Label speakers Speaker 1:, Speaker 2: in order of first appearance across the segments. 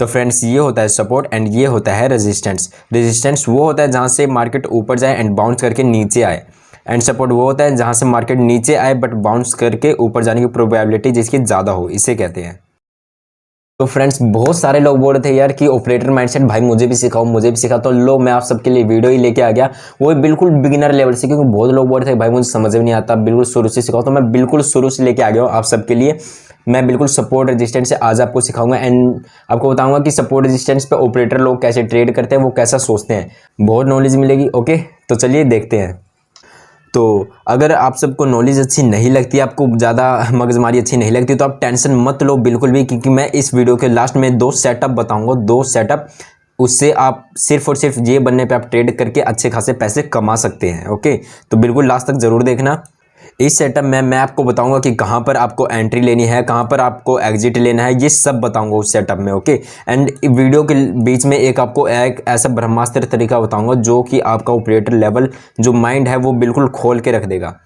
Speaker 1: तो फ्रेंड्स ये होता है सपोर्ट एंड ये होता है रेजिस्टेंस। रेजिस्टेंस वो होता है जहाँ से मार्केट ऊपर जाए एंड बाउंस करके नीचे आए, एंड सपोर्ट वो होता है जहाँ से मार्केट नीचे आए बट बाउंस करके ऊपर जाने की प्रोबेबिलिटी जिसकी ज़्यादा हो, इसे कहते हैं। तो फ्रेंड्स बहुत सारे लोग बोल रहे थे यार कि ऑपरेटर माइंडसेट भाई मुझे भी सिखाओ मुझे भी सिखाओ, तो लो मैं आप सबके लिए वीडियो ही लेके आ गया, वो बिल्कुल बिगिनर लेवल से, क्योंकि बहुत लोग बोल रहे थे भाई मुझे समझ में नहीं आता, बिल्कुल शुरू से सिखाओ। तो मैं बिल्कुल शुरू से लेके आ गया हूँ आप सबके लिए। मैं बिल्कुल सपोर्ट रेजिस्टेंस से आज आपको सिखाऊंगा एंड आपको बताऊंगा कि सपोर्ट रेजिस्टेंस पे ऑपरेटर लोग कैसे ट्रेड करते हैं, वो कैसा सोचते हैं, बहुत नॉलेज मिलेगी। ओके तो चलिए देखते हैं। तो अगर आप सबको नॉलेज अच्छी नहीं लगती, आपको ज़्यादा मगजमारी अच्छी नहीं लगती, तो आप टेंशन मत लो बिल्कुल भी, क्योंकि मैं इस वीडियो के लास्ट में 2 सेटअप बताऊंगा, 2 सेटअप, उससे आप सिर्फ और सिर्फ ये बनने पे आप ट्रेड करके अच्छे खासे पैसे कमा सकते हैं। ओके तो बिल्कुल लास्ट तक ज़रूर देखना। इस सेटअप में मैं आपको बताऊंगा कि कहाँ पर आपको एंट्री लेनी है, कहाँ पर आपको एग्जिट लेना है, ये सब बताऊंगा उस सेटअप में। ओके एंड वीडियो के बीच में एक आपको एक ऐसा ब्रह्मास्त्र तरीका बताऊंगा जो कि आपका ऑपरेटर लेवल जो माइंड है वो बिल्कुल खोल के रख देगा।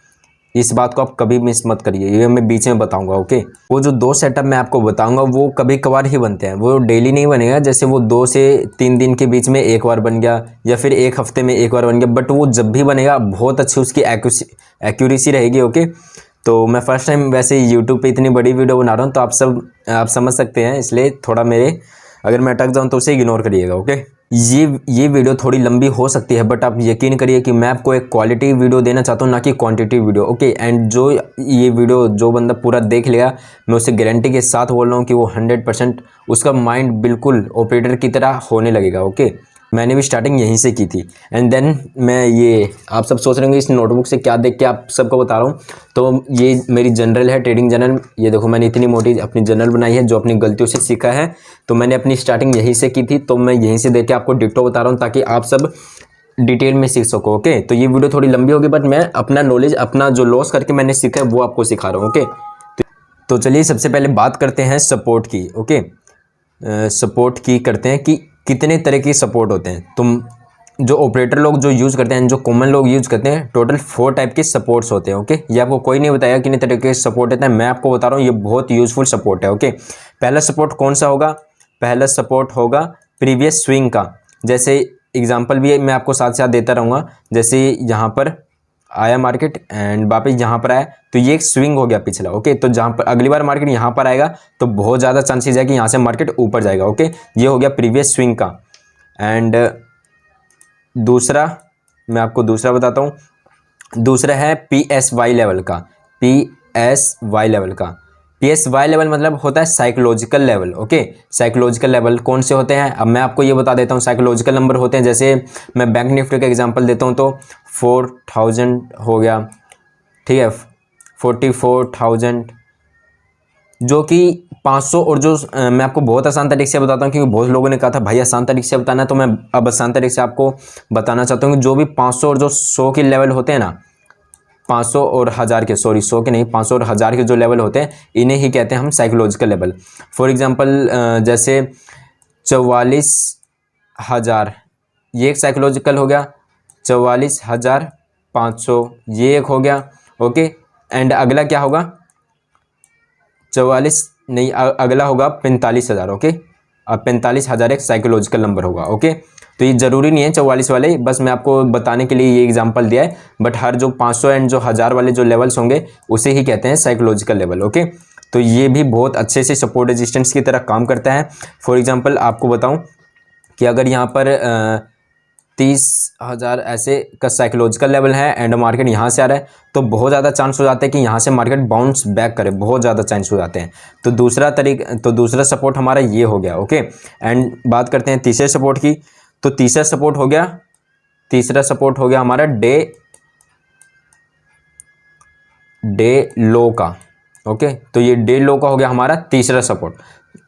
Speaker 1: इस बात को आप कभी मिस मत करिए, ये मैं बीच में बताऊंगा। ओके वो जो 2 सेटअप मैं आपको बताऊंगा वो कभी कभार ही बनते हैं, वो डेली नहीं बनेगा। जैसे वो 2 से 3 दिन के बीच में एक बार बन गया या फिर एक हफ्ते में एक बार बन गया, बट वो जब भी बनेगा बहुत अच्छी उसकी एक्यूरेसी रहेगी। ओके तो मैं फर्स्ट टाइम वैसे यूट्यूब पे इतनी बड़ी वीडियो बना रहा हूँ, तो आप समझ सकते हैं, इसलिए थोड़ा मेरे अगर मैं अटक जाऊँ तो उसे इग्नोर करिएगा। ओके ये वीडियो थोड़ी लंबी हो सकती है, बट आप यकीन करिए कि मैं आपको एक क्वालिटी वीडियो देना चाहता हूँ, ना कि क्वांटिटी वीडियो। ओके एंड जो ये वीडियो जो बंदा पूरा देख लेगा, मैं उसे गारंटी के साथ बोल रहा हूँ कि वो 100% उसका माइंड बिल्कुल ऑपरेटर की तरह होने लगेगा। ओके मैंने भी स्टार्टिंग यहीं से की थी एंड देन मैं ये आप सब सोच रहे होंगे इस नोटबुक से क्या देख के आप सबको बता रहा हूँ, तो ये मेरी जनरल है, ट्रेडिंग जनरल। ये देखो मैंने इतनी मोटी अपनी जनरल बनाई है जो अपनी गलतियों से सीखा है, तो मैंने अपनी स्टार्टिंग यहीं से की थी, तो मैं यहीं से देख के आपको डिट्टो बता रहा हूँ ताकि आप सब डिटेल में सीख सको। ओके तो ये वीडियो थोड़ी लंबी होगी, बट मैं अपना नॉलेज अपना जो लॉस करके मैंने सीखा है वो आपको सिखा रहा हूँ। ओके तो चलिए सबसे पहले बात करते हैं सपोर्ट की। ओके सपोर्ट की करते हैं कि कितने तरह की सपोर्ट होते हैं। तुम जो ऑपरेटर लोग जो यूज़ करते हैं, जो कॉमन लोग यूज़ करते हैं, टोटल 4 टाइप के सपोर्ट्स होते हैं। ओके ये आपको कोई नहीं बताया कितने तरह के सपोर्ट होते हैं, मैं आपको बता रहा हूँ, ये बहुत यूजफुल सपोर्ट है। ओके पहला सपोर्ट कौन सा होगा? पहला सपोर्ट होगा प्रीवियस स्विंग का। जैसे एग्जांपल भी मैं आपको साथ साथ देता रहूँगा, जैसे यहाँ पर आया मार्केट एंड वापस यहाँ पर आया, तो ये एक स्विंग हो गया पिछला। ओके तो जहाँ पर अगली बार मार्केट यहाँ पर आएगा तो बहुत ज़्यादा चांसेस है कि यहाँ से मार्केट ऊपर जाएगा। ओके ये हो गया प्रीवियस स्विंग का। एंड दूसरा मैं आपको दूसरा बताता हूँ, दूसरा है PSY लेवल का। PSY लेवल का, PSY लेवल मतलब होता है psychological level. Okay psychological level कौन से होते हैं, अब मैं आपको ये बता देता हूँ। साइकोलॉजिकल नंबर होते हैं, जैसे मैं बैंक निफ्टी का एग्जांपल देता हूँ, तो 4000 हो गया, ठीक है, 44,000, जो कि 500, और जो मैं आपको बहुत आसान तरीके से बताता हूँ, क्योंकि बहुत लोगों ने कहा था भाई आसान तरीके से बताना है, तो मैं अब आसान तरीके से आपको बताना चाहता हूँ कि जो भी 500 और जो 100 के लेवल होते हैं ना, 500 और 1000 के, सॉरी 100 के नहीं, 500 और 1000 के जो लेवल होते हैं, इन्हें ही कहते हैं हम साइकोलॉजिकल लेवल। फॉर एग्जांपल जैसे 44,000 ये एक साइकोलॉजिकल हो गया, 44,500 ये एक हो गया। ओके एंड अगला क्या होगा, 44 नहीं, अगला होगा 45,000। ओके अब 45,000 एक साइकोलॉजिकल नंबर होगा। ओके तो ये ज़रूरी नहीं है 44 वाले, बस मैं आपको बताने के लिए ये एग्जांपल दिया है, बट हर जो 500 एंड जो 1000 वाले जो लेवल्स होंगे उसे ही कहते हैं साइकोलॉजिकल लेवल। ओके तो ये भी बहुत अच्छे से सपोर्ट रेजिस्टेंस की तरह काम करता है। फॉर एग्जांपल आपको बताऊं कि अगर यहाँ पर 30,000 ऐसे का साइकोलॉजिकल लेवल है एंड मार्केट यहाँ से आ रहा है, तो बहुत ज़्यादा चांस हो जाते हैं कि यहाँ से मार्केट बाउंस बैक करे, बहुत ज़्यादा चांस हो जाते हैं। तो दूसरा सपोर्ट हमारा ये हो गया। ओके एंड बात करते हैं तीसरे सपोर्ट की। तो तीसरा सपोर्ट हो गया हमारा डे लो का। ओके तो ये डे लो का हो गया हमारा तीसरा सपोर्ट।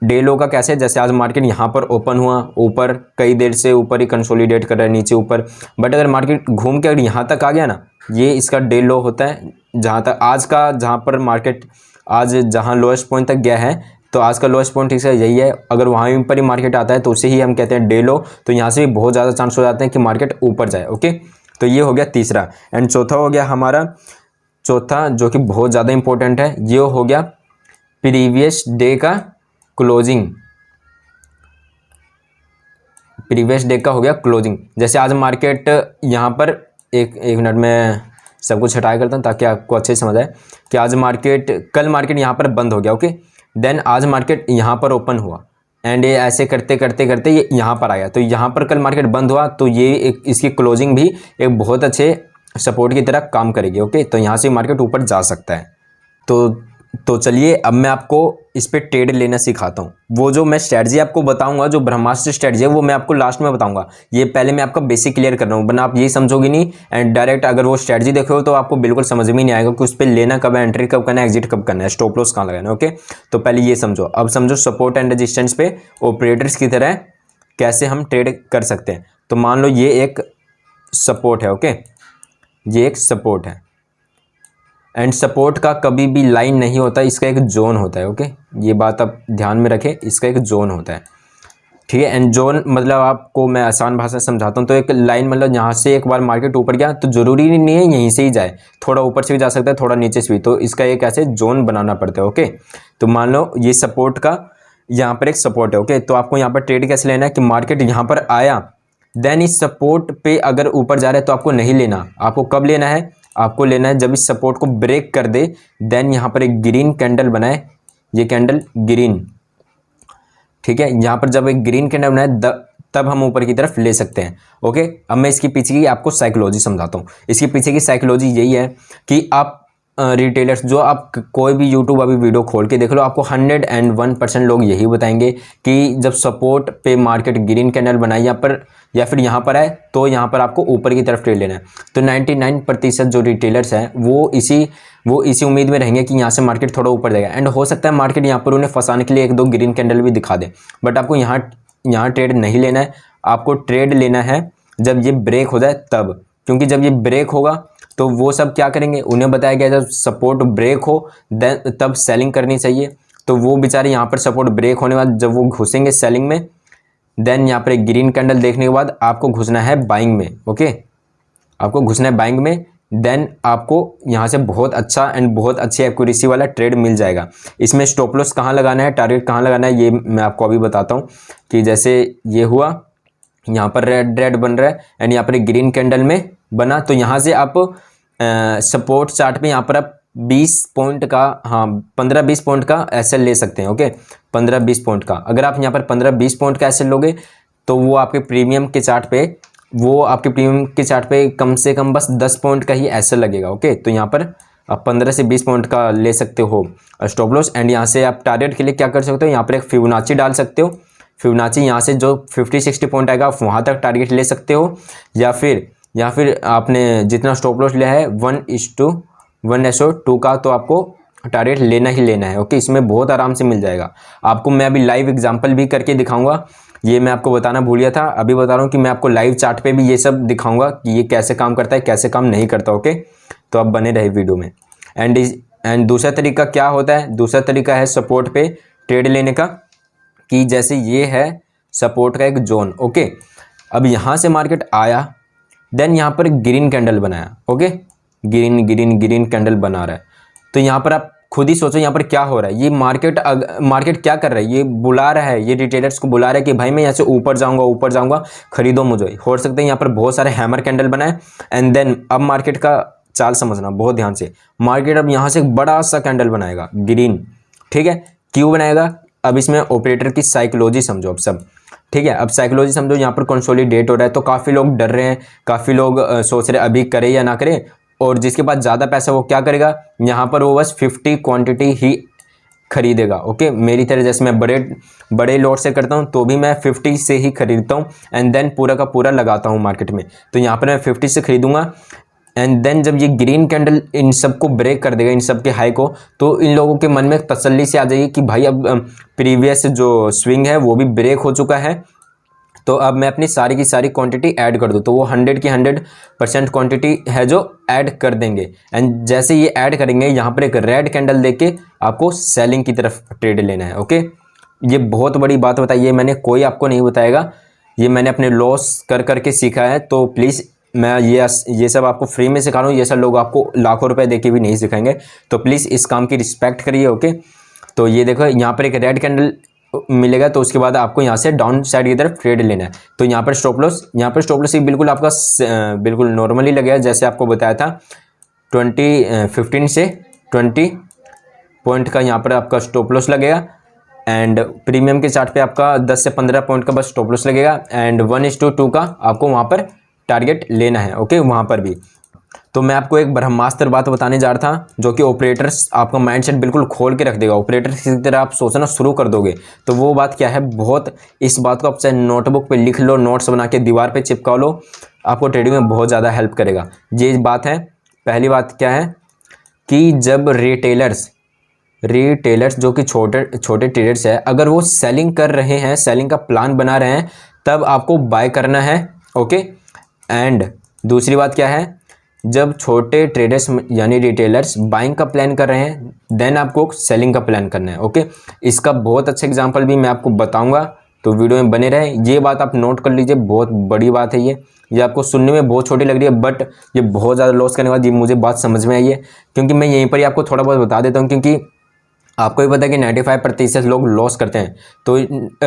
Speaker 1: डे लो का कैसे, जैसे आज मार्केट यहाँ पर ओपन हुआ, ऊपर कई देर से ऊपर ही कंसोलिडेट कर रहा है, नीचे ऊपर, बट अगर मार्केट घूम के अगर यहाँ तक आ गया ना, ये इसका डे लो होता है। जहाँ तक आज का, जहाँ पर मार्केट आज जहाँ लोएस्ट पॉइंट तक गया है, तो आज का लोएस्ट पॉइंट इसका यही है, अगर वहाँ पर ही मार्केट आता है तो उसे ही हम कहते हैं डे लो। तो यहाँ से भी बहुत ज़्यादा चांस हो जाते हैं कि मार्केट ऊपर जाए। ओके तो ये हो गया तीसरा। एंड चौथा हो गया हमारा, चौथा जो कि बहुत ज़्यादा इंपॉर्टेंट है, ये हो गया प्रीवियस डे का क्लोजिंग। प्रीवियस डे का हो गया क्लोजिंग। जैसे आज मार्केट यहाँ पर एक मिनट में सब कुछ हटाया करता हूँ ताकि आपको अच्छे से समझ आए कि आज मार्केट, कल मार्केट यहाँ पर बंद हो गया, ओके। देन आज मार्केट यहाँ पर ओपन हुआ एंड ये ऐसे करते करते करते ये यहाँ पर आया, तो यहाँ पर कल मार्केट बंद हुआ, तो ये एक इसकी क्लोजिंग भी एक बहुत अच्छे सपोर्ट की तरह काम करेगी, ओके। तो यहाँ से मार्केट ऊपर जा सकता है। तो चलिए अब मैं आपको इस पे ट्रेड लेना सिखाता हूँ। वो जो मैं स्ट्रैटेजी आपको बताऊंगा, जो ब्रह्मास्त्र स्ट्रैटेजी है, वो मैं आपको लास्ट में बताऊंगा। ये पहले मैं आपका बेसिक क्लियर कर रहा हूँ, वरना आप ये समझोगे नहीं एंड डायरेक्ट अगर वो स्ट्रैटेजी देखो हो तो आपको बिल्कुल समझ में नहीं आएगा कि उस पर लेना कब है, एंट्री कब करना है, एग्जिट कब करना है, स्टॉप लॉस कहाँ लगाना है, ओके। तो पहले ये समझो। अब समझो सपोर्ट एंड रेजिस्टेंस पे ऑपरेटर्स की तरह कैसे हम ट्रेड कर सकते हैं। तो मान लो ये एक सपोर्ट है, ओके, ये एक सपोर्ट है एंड सपोर्ट का कभी भी लाइन नहीं होता, इसका एक जोन होता है, ओके। ये बात आप ध्यान में रखें, इसका एक जोन होता है, ठीक है। एंड जोन मतलब आपको मैं आसान भाषा में समझाता हूँ। तो एक लाइन मतलब यहाँ से एक बार मार्केट ऊपर गया तो जरूरी नहीं है यहीं से ही जाए, थोड़ा ऊपर से भी जा सकता है, थोड़ा नीचे से भी, तो इसका एक ऐसे जोन बनाना पड़ता है, ओके। तो मान लो ये सपोर्ट का यहाँ पर एक सपोर्ट है, ओके। तो आपको यहाँ पर ट्रेड कैसे लेना है कि मार्केट यहाँ पर आया, देन इस सपोर्ट पे अगर ऊपर जा रहा है तो आपको नहीं लेना। आपको कब लेना है? आपको लेना है जब इस सपोर्ट को ब्रेक कर दे, देन यहाँ पर एक ग्रीन कैंडल बनाए, ये कैंडल ग्रीन, ठीक है। यहाँ पर जब एक ग्रीन कैंडल बनाए तब हम ऊपर की तरफ ले सकते हैं, ओके। अब मैं इसके पीछे की आपको साइकोलॉजी समझाता हूँ। इसके पीछे की साइकोलॉजी यही है कि आप रिटेलर्स, जो आप कोई भी यूट्यूब अभी वीडियो खोल के देख लो, आपको 101% लोग यही बताएंगे कि जब सपोर्ट पे मार्केट ग्रीन कैंडल बनाए यहाँ पर या फिर यहाँ पर आए तो यहाँ पर आपको ऊपर की तरफ ट्रेड लेना है। तो 99% जो रिटेलर्स हैं वो इसी उम्मीद में रहेंगे कि यहाँ से मार्केट थोड़ा ऊपर जाएगा एंड हो सकता है मार्केट यहाँ पर उन्हें फंसाने के लिए एक दो ग्रीन कैंडल भी दिखा दे, बट आपको यहाँ ट्रेड नहीं लेना है। आपको ट्रेड लेना है जब ये ब्रेक हो जाए तब, क्योंकि जब ये ब्रेक होगा तो वो सब क्या करेंगे, उन्हें बताया गया जब सपोर्ट ब्रेक हो देन तब सेलिंग करनी चाहिए। तो वो बेचारे यहाँ पर सपोर्ट ब्रेक होने के बाद जब वो घुसेंगे सेलिंग में, देन यहाँ पर एक ग्रीन कैंडल देखने के बाद आपको घुसना है बाइंग में, ओके। आपको घुसना है बाइंग में, देन आपको यहाँ से बहुत अच्छा एंड बहुत अच्छी एक्यूरेसी वाला ट्रेड मिल जाएगा। इसमें स्टॉप लॉस कहाँ लगाना है, टारगेट कहाँ लगाना है, ये मैं आपको अभी बताता हूँ। कि जैसे ये हुआ, यहाँ पर रेड बन रहा है एंड यहाँ पर एक ग्रीन कैंडल में बना, तो यहाँ से आप सपोर्ट चार्ट पे यहाँ पर आप 20 पॉइंट का, हाँ 15-20 पॉइंट का एसएल ले सकते हैं, ओके। 15-20 पॉइंट का अगर आप यहाँ पर 15-20 पॉइंट का एसएल लोगे तो वो आपके प्रीमियम के चार्ट पे कम से कम बस 10 पॉइंट का ही एसएल लगेगा, ओके। तो यहाँ पर आप 15 से 20 पॉइंट का ले सकते हो स्टॉप लॉस एंड यहाँ से आप टारगेट के लिए क्या कर सकते हो, यहाँ पर एक फिबोनाची डाल सकते हो। फिबोनाची यहाँ से जो 50-60 पॉइंट आएगा आप वहाँ तक टारगेट ले सकते हो, या फिर आपने जितना स्टॉप लॉस लिया है 1:2 का तो आपको टारगेट लेना ही लेना है, ओके। इसमें बहुत आराम से मिल जाएगा आपको। मैं अभी लाइव एग्जांपल भी करके दिखाऊंगा, ये मैं आपको बताना भूल गया था, अभी बता रहा हूँ कि मैं आपको लाइव चार्ट पे भी ये सब दिखाऊंगा कि ये कैसे काम करता है, कैसे काम नहीं करता, ओके। तो आप बने रहे वीडियो में। एंड दूसरा तरीका क्या होता है, दूसरा तरीका है सपोर्ट पे ट्रेड लेने का, कि जैसे ये है सपोर्ट का एक जोन, ओके। अब यहाँ से मार्केट आया, देन यहाँ पर ग्रीन कैंडल बनाया, ओके। ग्रीन कैंडल बना रहा है, तो यहाँ पर आप खुद ही सोचो यहाँ पर क्या हो रहा है। ये मार्केट क्या कर रहा है, ये बुला रहा है, ये रिटेलर्स को बुला रहा है कि भाई मैं यहाँ से ऊपर जाऊँगा, खरीदो मुझे। हो सकता है यहाँ पर बहुत सारे हैमर कैंडल बनाए एंड देन अब मार्केट का चाल समझना बहुत ध्यान से। मार्केट अब यहाँ से एक बड़ा सा कैंडल बनाएगा ग्रीन, ठीक है। क्यों बनाएगा, अब इसमें ऑपरेटर की साइकोलॉजी समझो अब सब, ठीक है। अब साइकोलॉजी समझो, यहाँ पर कंसोलिडेट हो रहा है तो काफ़ी लोग डर रहे हैं, काफ़ी लोग सोच रहे अभी करे या ना करे, और जिसके पास ज़्यादा पैसा वो क्या करेगा, यहाँ पर वो बस 50 क्वांटिटी ही खरीदेगा, ओके। मेरी तरह जैसे मैं बड़े लॉट से करता हूँ तो भी मैं 50 से ही खरीदता हूँ एंड देन पूरा का पूरा लगाता हूँ मार्केट में। तो यहाँ पर मैं 50 से खरीदूंगा एंड देन जब ये ग्रीन कैंडल इन सब को ब्रेक कर देगा, इन सब के हाई को, तो इन लोगों के मन में तसल्ली से आ जाएगी कि भाई अब प्रीवियस जो स्विंग है वो भी ब्रेक हो चुका है, तो अब मैं अपनी सारी की सारी क्वांटिटी ऐड कर दूँ। तो वो 100 की 100% क्वांटिटी है जो ऐड कर देंगे एंड जैसे ये ऐड करेंगे यहाँ पर एक रेड कैंडल देके आपको सेलिंग की तरफ ट्रेड लेना है, ओके। ये बहुत बड़ी बात बताई है मैंने, कोई आपको नहीं बताएगा, ये मैंने अपने लॉस कर करके सीखा है। तो प्लीज़ मैं ये सब आपको फ्री में सिखा रहा हूँ, ये सब लोग आपको लाखों रुपए देके भी नहीं सिखाएंगे, तो प्लीज़ इस काम की रिस्पेक्ट करिए, ओके। तो ये देखो यहाँ पर एक रेड कैंडल मिलेगा तो उसके बाद आपको यहाँ से डाउन साइड की तरफ ट्रेड लेना है। तो यहाँ पर स्टॉप लॉस ही बिल्कुल आपका बिल्कुल नॉर्मली लगेगा, जैसे आपको बताया था 15 से 20 पॉइंट का यहाँ पर आपका स्टॉप लॉस लगेगा। एंड प्रीमियम के चार्ट पे आपका 10 से 15 पॉइंट का बस स्टॉप लॉस लगेगा। एंड 1:2 का आपको वहाँ पर टारगेट लेना है। ओके, वहाँ पर भी तो मैं आपको एक ब्रह्मास्त्र बात बताने जा रहा था, जो कि ऑपरेटर्स आपका माइंडसेट बिल्कुल खोल के रख देगा। ऑपरेटर्स की तरह आप सोचना शुरू कर दोगे। तो वो बात क्या है, बहुत इस बात को आप चाहे नोटबुक पे लिख लो, नोट्स बना के दीवार पे चिपका लो, आपको ट्रेडिंग में बहुत ज़्यादा हेल्प करेगा। ये बात है, पहली बात क्या है कि जब रिटेलर्स जो कि छोटे ट्रेडर्स है, अगर वो सेलिंग कर रहे हैं, सेलिंग का प्लान बना रहे हैं, तब आपको बाय करना है। ओके, एंड दूसरी बात क्या है, जब छोटे ट्रेडर्स यानी रिटेलर्स बाइंग का प्लान कर रहे हैं, देन आपको सेलिंग का प्लान करना है। ओके, इसका बहुत अच्छा एग्जांपल भी मैं आपको बताऊंगा, तो वीडियो में बने रहे। ये बात आप नोट कर लीजिए, बहुत बड़ी बात है ये आपको सुनने में बहुत छोटी लग रही है, बट ये बहुत ज़्यादा लॉस करने के बाद ये मुझे बात समझ में आई है, क्योंकि मैं यहीं पर ही आपको थोड़ा बहुत बता देता हूँ, क्योंकि आपको भी पता है कि 95% लोग लॉस करते हैं। तो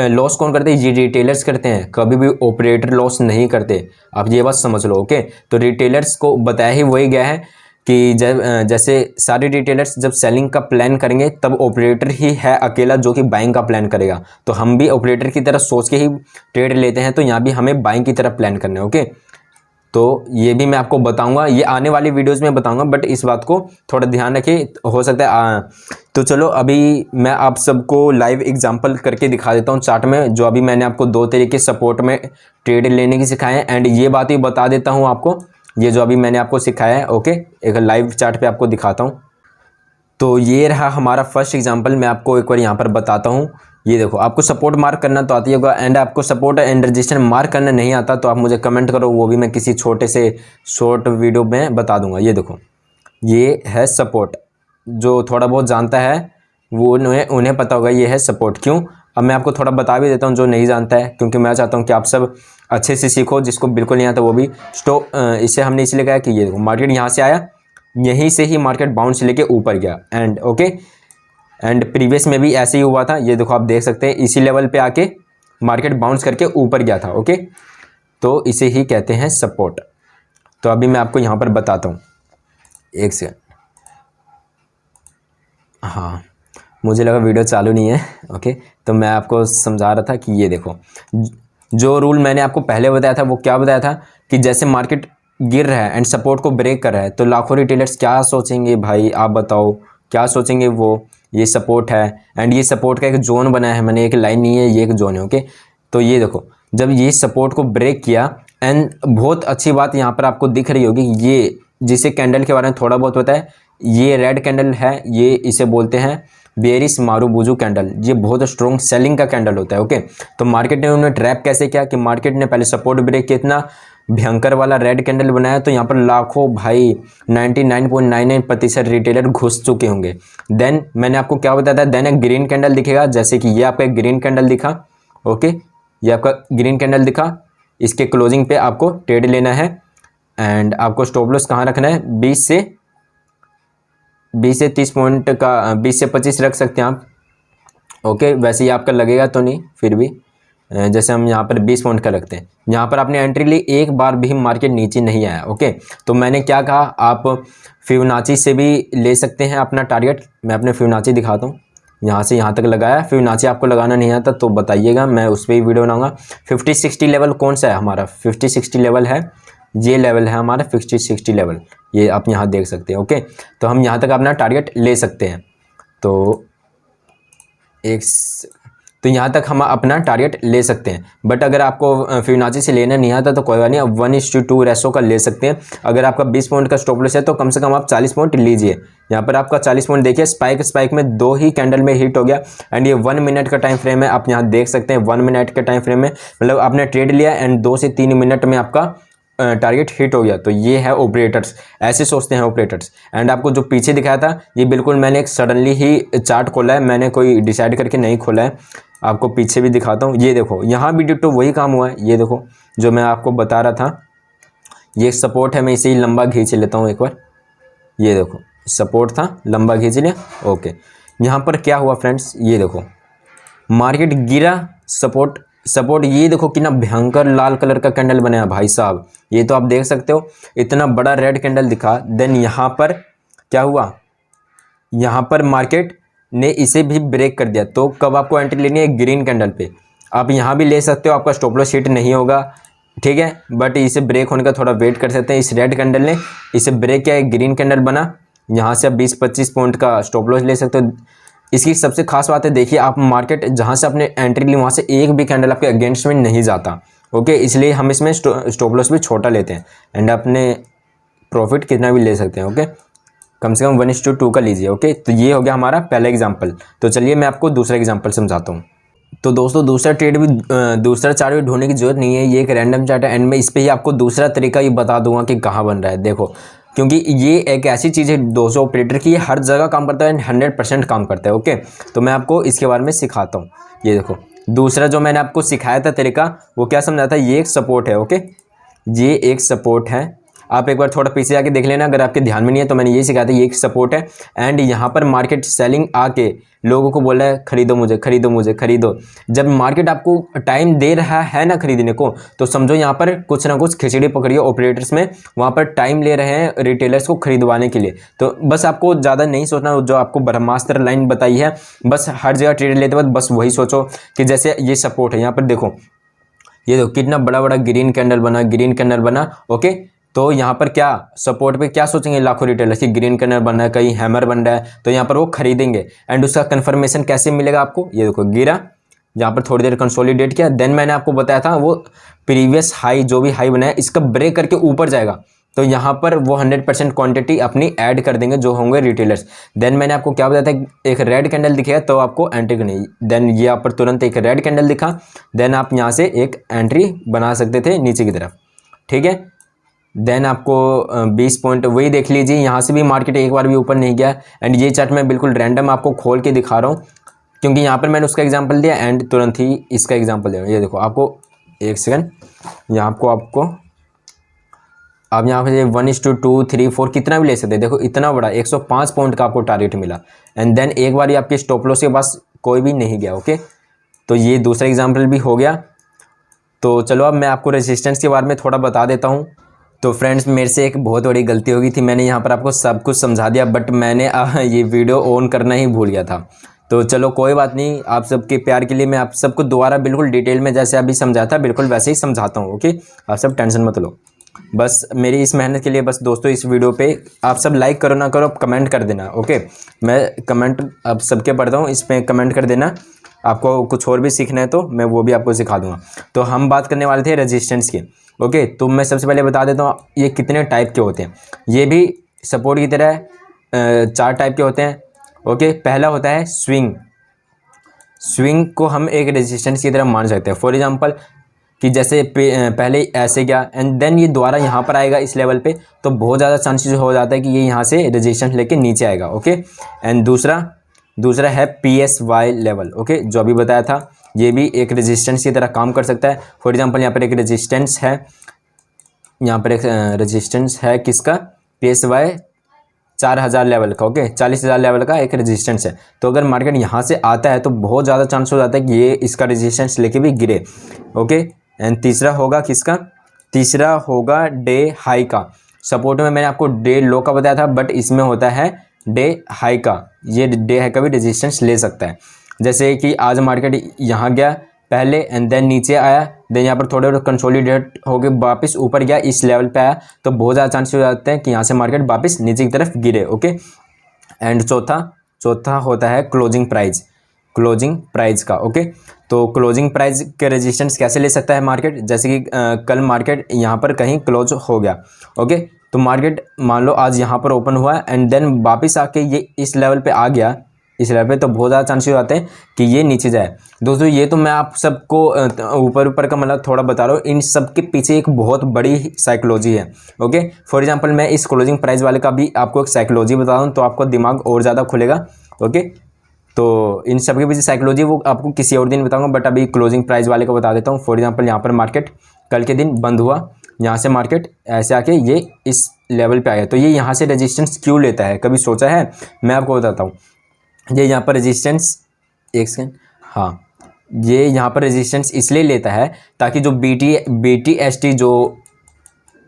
Speaker 1: लॉस कौन करते हैं, ये रिटेलर्स करते हैं, कभी भी ऑपरेटर लॉस नहीं करते। आप ये बात समझ लो। ओके, तो रिटेलर्स को बताया ही वही गया है कि जब जैसे सारे रिटेलर्स जब सेलिंग का प्लान करेंगे, तब ऑपरेटर ही है अकेला जो कि बाइंग का प्लान करेगा। तो हम भी ऑपरेटर की तरह सोच के ही ट्रेड लेते हैं, तो यहाँ भी हमें बाइंग की तरह प्लान करना है। ओके, तो ये भी मैं आपको बताऊंगा, ये आने वाली वीडियोस में बताऊंगा, बट इस बात को थोड़ा ध्यान रखिए, हो सकता है तो चलो अभी मैं आप सबको लाइव एग्जांपल करके दिखा देता हूँ चार्ट में, जो अभी मैंने आपको 2 तरीके सपोर्ट में ट्रेड लेने की सिखाए हैं। एंड ये बात भी बता देता हूँ आपको, ये जो अभी मैंने आपको सिखाया है। ओके, एक लाइव चार्ट पे आपको दिखाता हूँ। तो ये रहा हमारा फर्स्ट एग्जाम्पल, मैं आपको एक बार यहाँ पर बताता हूँ। ये देखो, आपको सपोर्ट मार्क करना तो आती होगा, एंड आपको सपोर्ट एंड रजिस्टेंस मार्क करना नहीं आता तो आप मुझे कमेंट करो, वो भी मैं किसी छोटे से शॉर्ट वीडियो में बता दूंगा। ये देखो, ये है सपोर्ट, जो थोड़ा बहुत जानता है वो उन्हें पता होगा ये है सपोर्ट। क्यों, अब मैं आपको थोड़ा बता भी देता हूँ जो नहीं जानता है, क्योंकि मैं चाहता हूँ कि आप सब अच्छे से सीखो, जिसको बिल्कुल नहीं आता वो भी। इसे हमने इसलिए कहा कि ये देखो, मार्केट यहाँ से आया, यहीं से ही मार्केट बाउंस लेके ऊपर गया, एंड ओके, एंड प्रीवियस में भी ऐसे ही हुआ था। ये देखो, आप देख सकते हैं इसी लेवल पे आके मार्केट बाउंस करके ऊपर गया था। ओके, तो इसे ही कहते हैं सपोर्ट। तो अभी मैं आपको यहाँ पर बताता हूँ, एक सेकंड। हाँ, मुझे लगा वीडियो चालू नहीं है। ओके, तो मैं आपको समझा रहा था कि ये देखो, जो रूल मैंने आपको पहले बताया था वो क्या बताया था कि जैसे मार्केट गिर रहा है एंड सपोर्ट को ब्रेक कर रहा है, तो लाखों रिटेलर्स क्या सोचेंगे भाई, आप बताओ क्या सोचेंगे वो, ये सपोर्ट है एंड ये सपोर्ट का एक जोन बनाया है मैंने, एक लाइन नहीं है, ये एक जोन है। ओके, तो ये देखो, जब ये सपोर्ट को ब्रेक किया, एंड बहुत अच्छी बात यहाँ पर आपको दिख रही होगी, ये जिसे कैंडल के बारे में थोड़ा बहुत पता है, ये रेड कैंडल है, ये इसे बोलते हैं बेरिश मारुबुजू कैंडल। ये बहुत स्ट्रॉन्ग सेलिंग का कैंडल होता है। ओके, तो मार्केट ने उन्हें ट्रैप कैसे किया कि मार्केट ने पहले सपोर्ट ब्रेक किया, इतना भयंकर वाला रेड कैंडल बनाया, तो यहाँ पर लाखों भाई 99.99% रिटेलर घुस चुके होंगे। देन मैंने आपको क्या बताया था, देन एक ग्रीन कैंडल दिखेगा, जैसे कि ये आपका एक ग्रीन कैंडल दिखा। ओके, ये आपका ग्रीन कैंडल दिखा, इसके क्लोजिंग पे आपको ट्रेड लेना है, एंड आपको स्टॉप लॉस कहाँ रखना है, 20 से 30 पॉइंट का, 20 से 25 रख सकते हैं आप। ओके, वैसे ही आपका लगेगा तो नहीं, फिर भी जैसे हम यहाँ पर 20 पॉइंट का रखते हैं, यहाँ पर आपने एंट्री ली, एक बार भी मार्केट नीचे नहीं आया। ओके, तो मैंने क्या कहा, आप फिबोनाची से भी ले सकते हैं अपना टारगेट। मैं अपने फिबोनाची दिखाता हूँ, यहाँ से यहाँ तक लगाया। फिबोनाची आपको लगाना नहीं आता तो बताइएगा, मैं उस पर ही वीडियो बनाऊँगा। 50-60 लेवल कौन सा है हमारा, 50-60 लेवल है, ये लेवल है हमारा 50-60 लेवल, ये आप यहाँ देख सकते हैं। ओके, तो हम यहाँ तक अपना टारगेट ले सकते हैं। तो तो यहाँ तक हम अपना टारगेट ले सकते हैं, बट अगर आपको फिबोनाची से लेना नहीं आता तो कोई बात नहीं, आप 1:2 रेशो का ले सकते हैं। अगर आपका 20 पॉइंट का स्टॉप लॉस है तो कम से कम आप 40 पॉइंट लीजिए। यहाँ पर आपका 40 पॉइंट देखिए, स्पाइक में 2 ही कैंडल में हिट हो गया, एंड ये 1 मिनट का टाइम फ्रेम है, आप यहाँ देख सकते हैं 1 मिनट के टाइम फ्रेम में, मतलब आपने ट्रेड लिया एंड 2 से 3 मिनट में आपका टारगेट हिट हो गया। तो ये है ऑपरेटर्स, ऐसे सोचते हैं ऑपरेटर्स। एंड आपको जो पीछे दिखाया था, ये बिल्कुल मैंने एक सडनली ही चार्ट खोला है, मैंने कोई डिसाइड करके नहीं खोला है। आपको पीछे भी दिखाता हूँ, ये देखो, यहाँ भी डिट्टो वही काम हुआ है। ये देखो, जो मैं आपको बता रहा था, ये सपोर्ट है, मैं इसे ही लंबा खींच लेता हूँ एक बार। ये देखो, सपोर्ट था, लंबा खींच लिया। ओके, यहाँ पर क्या हुआ फ्रेंड्स, ये देखो, मार्केट गिरा, सपोर्ट ये देखो कितना भयंकर लाल कलर का कैंडल बनाया भाई साहब, ये तो आप देख सकते हो, इतना बड़ा रेड कैंडल दिखा। देन यहाँ पर क्या हुआ, यहाँ पर मार्केट ने इसे भी ब्रेक कर दिया। तो कब आपको एंट्री लेनी है, ग्रीन कैंडल पे। आप यहाँ भी ले सकते हो, आपका स्टॉप लॉस हिट नहीं होगा, ठीक है, बट इसे ब्रेक होने का थोड़ा वेट कर सकते हैं। इस रेड कैंडल ने इसे ब्रेक किया, एक ग्रीन कैंडल बना, यहाँ से आप 20-25 पॉइंट का स्टॉप लॉस ले सकते हो। इसकी सबसे खास बात है, देखिए आप मार्केट जहाँ से आपने एंट्री ली वहाँ से एक भी कैंडल आपके अगेंस्ट में नहीं जाता, ओके, इसलिए हम इसमें स्टॉप लॉस भी छोटा लेते हैं एंड अपने प्रॉफिट कितना भी ले सकते हैं, ओके, कम से कम 1:2 का लीजिए, ओके। तो ये हो गया हमारा पहला एग्जाम्पल। तो चलिए मैं आपको दूसरा एग्जाम्पल समझाता हूँ। तो दोस्तों दूसरा चार्ट भी ढूंढने की जरूरत नहीं है, ये एक रैंडम चार्ट है एंड मैं इस पर ही आपको दूसरा तरीका ही बता दूंगा कि कहाँ बन रहा है। देखो, क्योंकि ये एक ऐसी चीज़ है दोस्तों ऑपरेटर की, हर जगह काम करता है एंड 100% काम करता है, ओके। तो मैं आपको इसके बारे में सिखाता हूँ। ये देखो, दूसरा जो मैंने आपको सिखाया था तरीका, वो क्या समझा था, ये एक सपोर्ट है, ओके, ये एक सपोर्ट है। आप एक बार थोड़ा पीछे आके देख लेना, अगर आपके ध्यान में नहीं है तो मैंने ये सिखाया था, ये एक सपोर्ट है एंड यहाँ पर मार्केट सेलिंग आके लोगों को बोला है खरीदो मुझे, खरीदो मुझे, खरीदो। जब मार्केट आपको टाइम दे रहा है ना खरीदने को, तो समझो यहाँ पर कुछ ना कुछ खिचड़ी पकड़ी है ऑपरेटर्स में, वहाँ पर टाइम ले रहे हैं रिटेलर्स को खरीदवाने के लिए। तो बस आपको ज़्यादा नहीं सोचना, जो आपको ब्रह्मास्त्र लाइन बताई है, बस हर जगह ट्रेड लेते वक्त बस वही सोचो कि जैसे ये सपोर्ट है, यहाँ पर देखो, ये देखो कितना बड़ा बड़ा ग्रीन कैंडल बना, ओके। तो यहाँ पर क्या सपोर्ट पे क्या सोचेंगे लाखों रिटेलर्स की, ग्रीन कैंडल बन रहा है, कहीं हैमर बन रहा है, तो यहाँ पर वो खरीदेंगे एंड उसका कंफर्मेशन कैसे मिलेगा आपको, ये देखो गिरा, यहाँ पर थोड़ी देर कंसोलिडेट किया, देन मैंने आपको बताया था वो प्रीवियस हाई जो भी हाई बनाया इसका ब्रेक करके ऊपर जाएगा, तो यहाँ पर वो 100% क्वांटिटी अपनी ऐड कर देंगे जो होंगे रिटेलर्स। देन मैंने आपको क्या बताया था, एक रेड कैंडल दिखेगा तो आपको एंट्री करनी है। देन ये यहाँ पर तुरंत एक रेड कैंडल दिखा, देन आप यहाँ से एक एंट्री बना सकते थे नीचे की तरफ, ठीक है। देन आपको 20 पॉइंट वही देख लीजिए, यहाँ से भी मार्केट एक बार भी ऊपर नहीं गया एंड ये चार्ट मैं बिल्कुल रैंडम आपको खोल के दिखा रहा हूँ, क्योंकि यहाँ पर मैंने उसका एग्जांपल दिया एंड तुरंत ही इसका एग्जांपल दिया। ये देखो, आपको एक सेकंड, यहाँ आपको आप यहाँ पे 1:2, 3, 4 कितना भी ले सकते हैं। देखो इतना बड़ा 105 पॉइंट का आपको टारगेट मिला एंड देन एक बार ही आपके स्टॉप लॉस के पास कोई भी नहीं गया, ओके। तो ये दूसरा एग्जाम्पल भी हो गया। तो चलो अब मैं आपको रेजिस्टेंस के बारे में थोड़ा बता देता हूँ। तो फ्रेंड्स, मेरे से एक बहुत बड़ी गलती हो गई थी, मैंने यहाँ पर आपको सब कुछ समझा दिया बट मैंने ये वीडियो ऑन करना ही भूल गया था। तो चलो कोई बात नहीं, आप सबके प्यार के लिए मैं आप सबको दोबारा बिल्कुल डिटेल में जैसे अभी समझाता बिल्कुल वैसे ही समझाता हूँ, ओके। आप सब टेंशन मत लो, बस मेरी इस मेहनत के लिए बस दोस्तों इस वीडियो पे आप सब लाइक करो ना करो, कमेंट कर देना, ओके। मैं कमेंट अब सबके पढ़ता हूँ, इस पर कमेंट कर देना। आपको कुछ और भी सीखना है तो मैं वो भी आपको सिखा दूंगा। तो हम बात करने वाले थे रेजिस्टेंस की, ओके। तो मैं सबसे पहले बता देता हूँ ये कितने टाइप के होते हैं। ये भी सपोर्ट की तरह 4 टाइप के होते हैं, ओके। पहला होता है स्विंग को हम एक रेजिस्टेंस की तरह मान सकते हैं। फॉर एग्जांपल कि जैसे पहले ऐसे गया एंड देन ये दोबारा यहाँ पर आएगा इस लेवल पे, तो बहुत ज़्यादा चांसेस हो जाता है कि ये यहाँ से रेजिस्टेंस लेके नीचे आएगा, ओके। एंड दूसरा है PSY लेवल, ओके, जो अभी बताया था, ये भी एक रेजिस्टेंस की तरह काम कर सकता है। फॉर एग्जांपल यहाँ पर एक रेजिस्टेंस है, यहाँ पर एक रेजिस्टेंस है किसका, PSY 4000 लेवल का, ओके, 40,000 लेवल का एक रेजिस्टेंस है। तो अगर मार्केट यहाँ से आता है तो बहुत ज़्यादा चांस हो जाता है कि ये इसका रेजिस्टेंस लेके भी गिरे, ओके। एंड तीसरा होगा डे हाई का। सपोर्ट में मैंने आपको डे लो का बताया था बट इसमें होता है डे हाई का। ये डे हाई का भी रेजिस्टेंस ले सकता है। जैसे कि आज मार्केट यहाँ गया पहले एंड देन नीचे आया, देन यहाँ पर थोड़े कंसोलिडेट होकर वापस ऊपर गया, इस लेवल पे आया, तो बहुत ज़्यादा चांसेस हो जाते हैं कि यहाँ से मार्केट वापस नीचे की तरफ गिरे, ओके। एंड चौथा होता है क्लोजिंग प्राइस का, ओके। तो क्लोजिंग प्राइस के रेजिस्टेंस कैसे ले सकता है मार्केट, जैसे कि कल मार्केट यहाँ पर कहीं क्लोज हो गया, ओके। तो मार्केट मान लो आज यहाँ पर ओपन हुआ एंड देन वापस आके ये इस लेवल पे आ गया, इस लेवल पे, तो बहुत ज़्यादा चांसेस आते हैं कि ये नीचे जाए। दोस्तों ये तो मैं आप सबको ऊपर का मतलब थोड़ा बता रहा हूँ, इन सब के पीछे एक बहुत बड़ी साइकोलॉजी है, ओके। फॉर एग्जांपल मैं इस क्लोजिंग प्राइस वाले का भी आपको एक साइकोलॉजी बता दूँ तो आपको दिमाग और ज़्यादा खुलेगा, ओके। तो इन सब के पीछे साइकोलॉजी वो आपको किसी और दिन बताऊँगा बट अभी क्लोजिंग प्राइस वाले का बता देता हूँ। फॉर एग्जाम्पल यहाँ पर मार्केट कल के दिन बंद हुआ, यहाँ से मार्केट ऐसे आके ये इस लेवल पे आया, तो ये यहाँ से रेजिस्टेंस क्यों लेता है, कभी सोचा है? मैं आपको बताता हूँ। ये यहाँ पर रेजिस्टेंस, एक सेकेंड, हाँ, ये यहाँ पर रेजिस्टेंस इसलिए लेता है ताकि जो BTST जो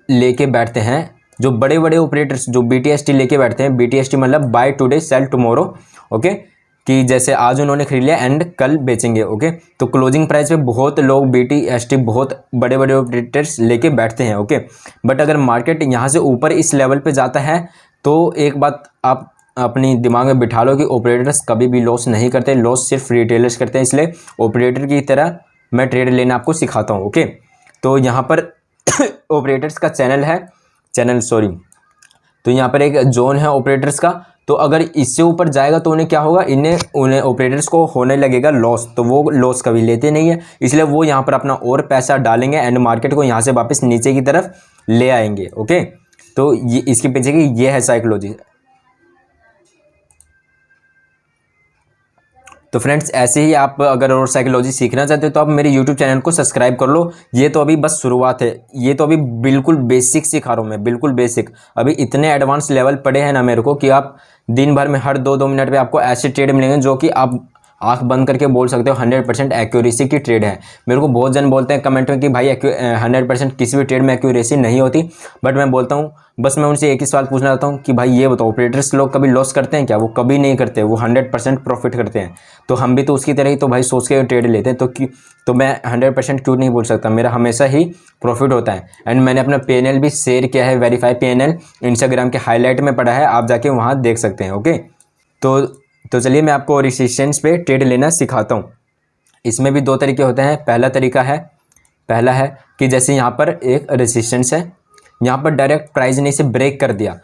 Speaker 1: लेके बैठते हैं, जो बड़े बड़े ऑपरेटर्स जो BTST लेके बैठते हैं, BTST मतलब buy today sell tomorrow, okay, कि जैसे आज उन्होंने खरीद लिया एंड कल बेचेंगे, ओके। तो क्लोजिंग प्राइस पे बहुत लोग BTST बहुत बड़े बड़े ऑपरेटर्स लेके बैठते हैं, ओके। बट अगर मार्केट यहाँ से ऊपर इस लेवल पे जाता है तो एक बात आप अपनी दिमाग में बिठा लो कि ऑपरेटर्स कभी भी लॉस नहीं करते, लॉस सिर्फ रिटेलर्स करते हैं। इसलिए ऑपरेटर की तरह मैं ट्रेड लेना आपको सिखाता हूँ, ओके। तो यहाँ पर ऑपरेटर्स का तो यहाँ पर एक जोन है ऑपरेटर्स का। तो अगर इससे ऊपर जाएगा तो उन्हें क्या होगा, उन्हें ऑपरेटर्स को होने लगेगा लॉस, तो वो लॉस कभी लेते नहीं है, इसलिए वो यहाँ पर अपना और पैसा डालेंगे एंड मार्केट को यहाँ से वापस नीचे की तरफ ले आएंगे, ओके। तो ये इसके पीछे की ये है साइकोलॉजी। तो फ्रेंड्स ऐसे ही आप अगर और साइकोलॉजी सीखना चाहते हो तो आप मेरे यूट्यूब चैनल को सब्सक्राइब कर लो। ये तो अभी बस शुरुआत है, ये तो अभी बिल्कुल बेसिक सिखा रहा हूँ मैं, बिल्कुल बेसिक। अभी इतने एडवांस लेवल पड़े हैं ना मेरे को कि आप दिन भर में हर 2-2 मिनट पे आपको ऐसे ट्रेड मिलेंगे जो कि आप आंख बंद करके बोल सकते हो 100% एक्यूरेसी की ट्रेड है। मेरे को बहुत जन बोलते हैं कमेंट में कि भाई 100% किसी भी ट्रेड में एक्यूरेसी नहीं होती, बट मैं बोलता हूँ, बस मैं उनसे एक ही सवाल पूछना चाहता हूँ कि भाई ये बताओ, ऑपरेटर्स लोग कभी लॉस करते हैं क्या? वो कभी नहीं करते, वो 100% प्रॉफिट करते हैं। तो हम भी तो उसकी तरह ही तो भाई सोच के ट्रेड लेते हैं। तो मैं 100% क्यों नहीं बोल सकता, मेरा हमेशा ही प्रॉफिट होता है। एंड मैंने अपना PNL भी शेयर किया है, वेरीफाई PNL इंस्टाग्राम के हाईलाइट में पड़ा है, आप जाके वहाँ देख सकते हैं, ओके। तो चलिए मैं आपको रेजिस्टेंस पे ट्रेड लेना सिखाता हूँ। इसमें भी 2 तरीके होते हैं। पहला है कि जैसे यहाँ पर एक रेजिस्टेंस है, यहाँ पर डायरेक्ट प्राइस ने इसे ब्रेक कर दिया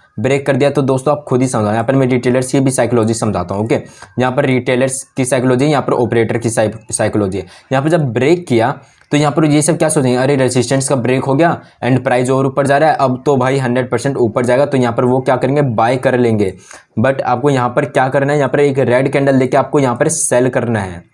Speaker 1: तो दोस्तों आप खुद ही समझो। यहाँ पर मैं रिटेलर्स की भी साइकोलॉजी समझाता हूँ, ओके। यहाँ पर रिटेलर्स की साइकोलॉजी, यहाँ पर ऑपरेटर की साइकोलॉजी है। यहाँ पर जब ब्रेक किया तो यहाँ पर ये सब क्या सोचेंगे, अरे रेजिस्टेंस का ब्रेक हो गया एंड प्राइस और ऊपर जा रहा है, अब तो भाई 100% ऊपर जाएगा। तो यहाँ पर वो क्या करेंगे, बाय कर लेंगे। बट आपको यहाँ पर क्या करना है, यहाँ पर एक रेड कैंडल लेके आपको यहाँ पर सेल करना है,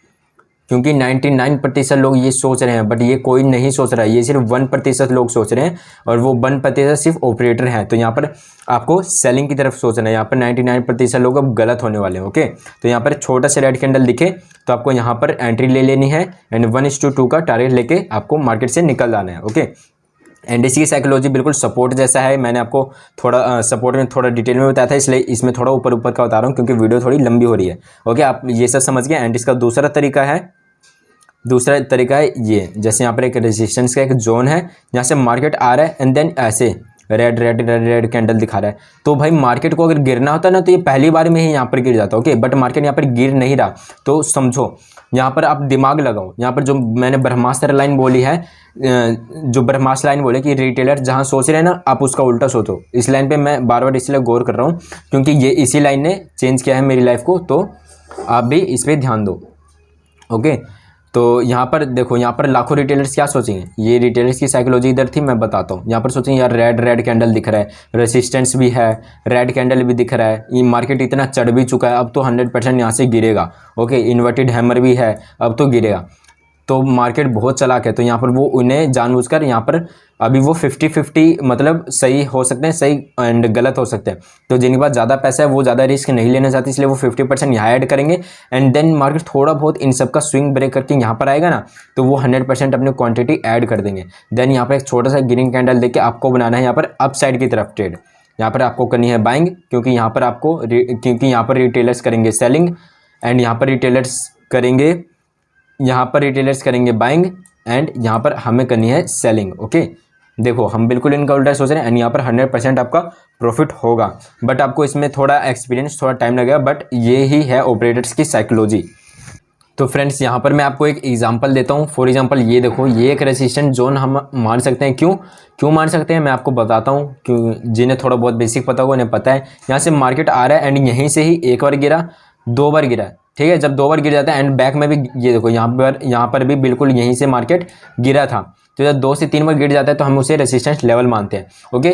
Speaker 1: क्योंकि 99% लोग ये सोच रहे हैं, बट ये कोई नहीं सोच रहा है, ये सिर्फ 1% लोग सोच रहे हैं, और वो 1% सिर्फ ऑपरेटर हैं। तो यहाँ पर आपको सेलिंग की तरफ सोचना है। यहाँ पर 99% लोग अब गलत होने वाले हैं, ओके। तो यहाँ पर छोटा सा रेड कैंडल दिखे तो आपको यहाँ पर एंट्री ले लेनी है एंड 1:2 का टारगेट लेके आपको मार्केट से निकल जाना है, ओके। एंड इसी की साइकोलॉजी बिल्कुल सपोर्ट जैसा है। मैंने आपको थोड़ा सपोर्ट में थोड़ा डिटेल में बताया था, इसलिए इसमें थोड़ा ऊपर का बता रहा हूँ क्योंकि वीडियो थोड़ी लंबी हो रही है, ओके। आप ये सब समझ गए। एंड इसका दूसरा तरीका है ये, जैसे यहाँ पर एक रेजिस्टेंस का एक जोन है, यहाँ से मार्केट आ रहा है एंड देन ऐसे रेड कैंडल दिखा रहा है। तो भाई मार्केट को अगर गिरना होता ना तो ये पहली बार में ही यहाँ पर गिर जाता, ओके। बट मार्केट यहाँ पर गिर नहीं रहा, तो समझो यहाँ पर आप दिमाग लगाओ। यहाँ पर जो मैंने ब्रह्मास्त्र लाइन बोली है, जो ब्रह्मास्त्र लाइन बोले कि रिटेलर जहाँ सोच रहे हैं ना, आप उसका उल्टा सोचो। इस लाइन पे मैं बार बार इसलिए गौर कर रहा हूँ क्योंकि ये इसी लाइन ने चेंज किया है मेरी लाइफ को, तो आप भी इस पर ध्यान दो, ओके। तो यहाँ पर देखो, यहाँ पर लाखों रिटेलर्स क्या सोचेंगे, ये रिटेलर्स की साइकोलॉजी इधर थी, मैं बताता हूँ। यहाँ पर सोचेंगे यार रेड कैंडल दिख रहा है, रेसिस्टेंस भी है, रेड कैंडल भी दिख रहा है, ये मार्केट इतना चढ़ भी चुका है, अब तो 100% यहाँ से गिरेगा, ओके। इन्वर्टेड हैमर भी है, अब तो गिरेगा। तो मार्केट बहुत चालाक है, तो यहाँ पर वो उन्हें जानबूझकर यहाँ पर अभी वो 50-50 मतलब सही हो सकते हैं, सही एंड गलत हो सकते हैं। तो जिनके पास ज़्यादा पैसा है वो ज़्यादा रिस्क नहीं लेना चाहते, इसलिए वो 50% यहाँ ऐड करेंगे एंड देन मार्केट थोड़ा बहुत इन सब का स्विंग ब्रेक करके यहाँ पर आएगा ना, तो वो 100% अपनी क्वांटिटी ऐड कर देंगे। देन यहाँ पर एक छोटा सा ग्रीन कैंडल देके आपको बनाना है यहाँ पर अप साइड की तरफ ट्रेड। यहाँ पर आपको करनी है बाइंग, क्योंकि यहाँ पर रिटेलर्स करेंगे सेलिंग एंड यहाँ पर रिटेलर्स करेंगे बाइंग एंड यहाँ पर हमें करनी है सेलिंग, ओके। देखो हम बिल्कुल इनका उल्टा सोच रहे हैं एंड यहाँ पर 100% आपका प्रॉफिट होगा, बट आपको इसमें थोड़ा एक्सपीरियंस, थोड़ा टाइम लगेगा, बट ये ही है ऑपरेटर्स की साइकोलॉजी। तो फ्रेंड्स यहाँ पर मैं आपको एक एग्जांपल देता हूँ। फॉर एग्जांपल ये देखो, ये एक रेजिस्टेंस जोन हम मान सकते हैं। क्यों मान सकते हैं मैं आपको बताता हूँ, क्यों जिन्हें थोड़ा बहुत बेसिक पता होगा उन्हें पता है। यहाँ से मार्केट आ रहा है एंड यहीं से ही एक बार गिरा, 2 बार गिरा, ठीक है। जब 2 बार गिर जाता है एंड बैक में भी ये देखो, यहाँ पर भी बिल्कुल यहीं से मार्केट गिरा था। तो जब 2 से 3 बार गिर जाता है तो हम उसे रेजिस्टेंस लेवल मानते हैं, ओके।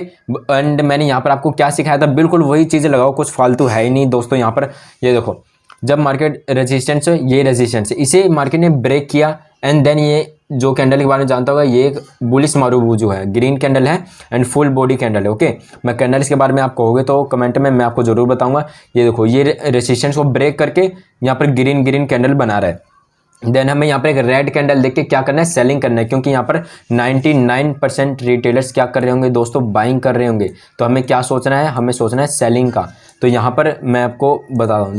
Speaker 1: एंड मैंने यहाँ पर आपको क्या सिखाया था, बिल्कुल वही चीज़ें लगाओ, कुछ फालतू है ही नहीं दोस्तों। यहाँ पर ये देखो, जब मार्केट रेजिस्टेंस है, ये रेजिस्टेंस है, इसे मार्केट ने ब्रेक किया एंड देन ये जो कैंडल के बारे में जानता होगा, ये एक बुलिश मारूबुजू है, ग्रीन कैंडल है एंड फुल बॉडी कैंडल है, ओके। मैं कैंडल्स के बारे में आप कहोगे तो कमेंट में मैं आपको जरूर बताऊंगा। ये देखो, ये रेजिस्टेंस को ब्रेक करके यहाँ पर ग्रीन कैंडल बना रहा है, देन हमें यहाँ पर एक रेड कैंडल देख के क्या करना है, सेलिंग करना है, क्योंकि यहाँ पर 99% रिटेलर्स क्या कर रहे होंगे दोस्तों, बाइंग कर रहे होंगे। तो हमें क्या सोचना है, हमें सोचना है सेलिंग का। तो यहाँ पर मैं आपको बता दूँ,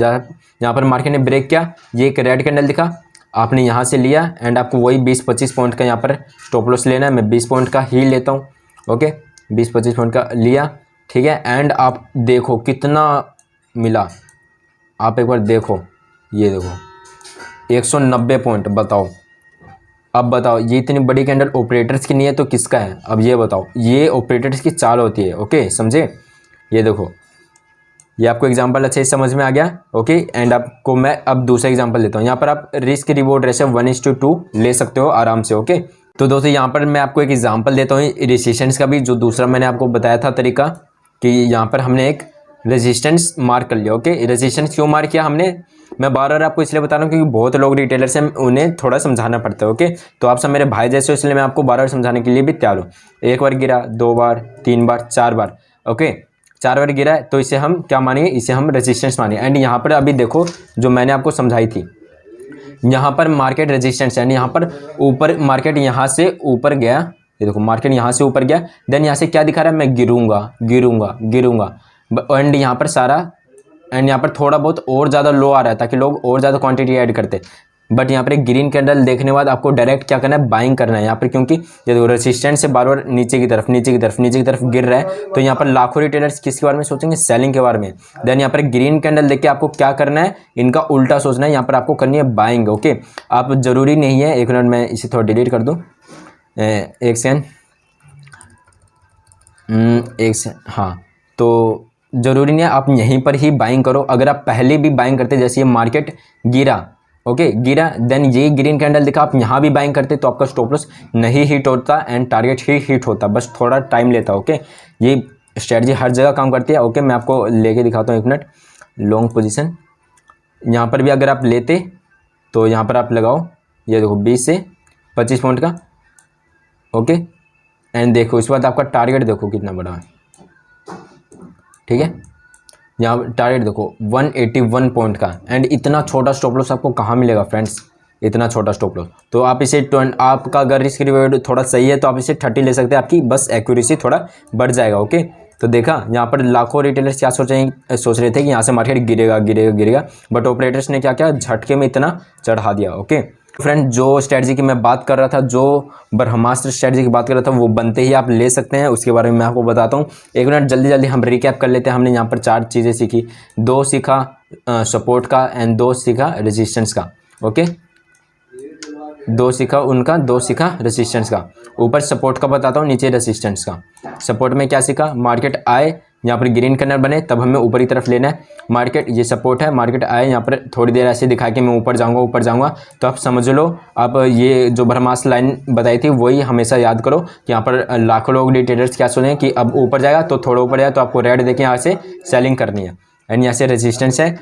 Speaker 1: यहाँ पर मार्केट ने ब्रेक किया, ये एक रेड कैंडल दिखा, आपने यहाँ से लिया एंड आपको वही 20-25 पॉइंट का यहाँ पर स्टॉप लॉस लेना है। मैं 20 पॉइंट का ही लेता हूँ, ओके, 20-25 पॉइंट का लिया, ठीक है। एंड आप देखो कितना मिला, आप एक बार देखो, ये देखो 190 पॉइंट। बताओ, अब बताओ, ये इतनी बड़ी कैंडल ऑपरेटर्स की नहीं है तो किसका है? अब ये बताओ, ये ऑपरेटर्स की चाल होती है, ओके, समझे? ये देखो, ये आपको एग्जांपल अच्छे से समझ में आ गया, ओके। एंड आपको मैं अब दूसरा एग्जांपल देता हूँ। यहाँ पर आप रिस्क रिवॉर्ड रेशियो 1:2 ले सकते हो आराम से, ओके। तो दोस्तों यहाँ पर मैं आपको एक एग्जांपल देता हूँ रेजिस्टेंस का भी, जो दूसरा मैंने आपको बताया था तरीका, कि यहाँ पर हमने एक रेजिस्टेंस मार्क कर लिया, ओके। रेजिस्टेंस क्यों मार्क किया हमने, मैं बार बार आपको इसलिए बता रहा हूँ क्योंकि बहुत लोग रिटेलर्स हैं, उन्हें थोड़ा समझाना पड़ता है, ओके। तो आप सब मेरे भाई जैसे हो, इसलिए मैं आपको बार बार समझाने के लिए भी तैयार हूँ। एक बार गिरा, 2 बार, 3 बार, 4 बार, ओके, 4 बार गिरा है तो इसे हम क्या मानेंगे, इसे हम रेजिस्टेंस मानेंगे। एंड यहाँ पर अभी देखो जो मैंने आपको समझाई थी, यहाँ पर मार्केट रेजिस्टेंस एंड यहाँ पर ऊपर मार्केट यहाँ से ऊपर गया, ये देखो मार्केट यहाँ से ऊपर गया, देन यहाँ से क्या दिखा रहा है, मैं गिरूंगा गिरूंगा गिरूंगा, एंड यहाँ पर सारा, एंड यहाँ पर थोड़ा बहुत और ज़्यादा लो आ रहा है ताकि लोग और ज़्यादा क्वांटिटी ऐड करते। बट यहाँ पर एक ग्रीन कैंडल देखने के बाद आपको डायरेक्ट क्या करना है, बाइंग करना है यहाँ पर, क्योंकि ये देखो रेजिस्टेंस से बार बार नीचे की तरफ नीचे की तरफ नीचे की तरफ गिर रहा है। तो यहाँ पर लाखों रिटेलर्स किसके बारे में सोचेंगे, सेलिंग के बारे में। देन यहाँ पर ग्रीन कैंडल देख के आपको क्या करना है, इनका उल्टा सोचना है, यहाँ पर आपको करनी है बाइंग, ओके। आप जरूरी नहीं है, एक मिनट मैं इसे थोड़ा डिलीट कर दूँ, एक सेकेंड, हाँ, तो ज़रूरी नहीं है आप यहीं पर ही बाइंग करो। अगर आप पहले भी बाइंग करते, जैसे ये मार्केट गिरा, ओके, गिरा, देन ये ग्रीन कैंडल दिखा, आप यहाँ भी बाइंग करते तो आपका स्टॉप लॉस नहीं हिट होता एंड टारगेट ही हिट होता, बस थोड़ा टाइम लेता, ओके। ये स्ट्रेटजी हर जगह काम करती है, ओके। मैं आपको लेके दिखाता हूँ, एक मिनट। लॉन्ग पोजीशन यहाँ पर भी अगर आप लेते तो यहाँ पर आप लगाओ, ये देखो 20 से 25 पॉइंट का, ओके। एंड देखो इस बात आपका टारगेट देखो कितना बड़ा है, ठीक है। यहाँ टारगेट देखो 181 पॉइंट का, एंड इतना छोटा स्टॉप लॉस आपको कहाँ मिलेगा फ्रेंड्स, इतना छोटा स्टॉप लॉस। तो आप इसे आपका अगर रिस्क रिवॉर्ड थोड़ा सही है तो आप इसे 30 ले सकते हैं, आपकी बस एक्यूरेसी थोड़ा बढ़ जाएगा, ओके। तो देखा यहाँ पर लाखों रिटेलर्स क्या सोच रहे थे कि यहाँ से मार्केट गिरेगा गिरेगा गिरेगा, बट ऑपरेटर्स ने क्या किया, झटके में इतना चढ़ा दिया, ओके। फ्रेंड जो स्ट्रेटजी की मैं बात कर रहा था, जो ब्रह्मास्त्र स्ट्रेटजी की बात कर रहा था, वो बनते ही आप ले सकते हैं, उसके बारे में मैं आपको बताता हूँ। एक मिनट जल्दी जल्दी हम रिकैप कर लेते हैं। हमने यहाँ पर 4 चीज़ें सीखी, 2 सीखा सपोर्ट का एंड 2 सीखा रेजिस्टेंस का, ओके। 2 सीखा उनका, 2 सीखा रेजिस्टेंस का। ऊपर सपोर्ट का बताता हूँ, नीचे रेजिस्टेंस का। सपोर्ट में क्या सीखा, मार्केट आए, यहाँ पर ग्रीन कैंडल बने तब हमें ऊपर की तरफ लेना है। मार्केट ये सपोर्ट है, मार्केट आए, यहाँ पर थोड़ी देर ऐसे दिखा कि मैं ऊपर जाऊँगा, तो आप समझ लो, आप ये जो ब्रह्मास्त्र लाइन बताई थी वही हमेशा याद करो कि यहाँ पर लाखों लोग ट्रेडर्स क्या सोचें कि अब ऊपर जाएगा तो थोड़ा ऊपर जाएगा तो आपको रेड देके यहाँ से सेलिंग करनी है, एंड यहाँ से रेजिस्टेंस है,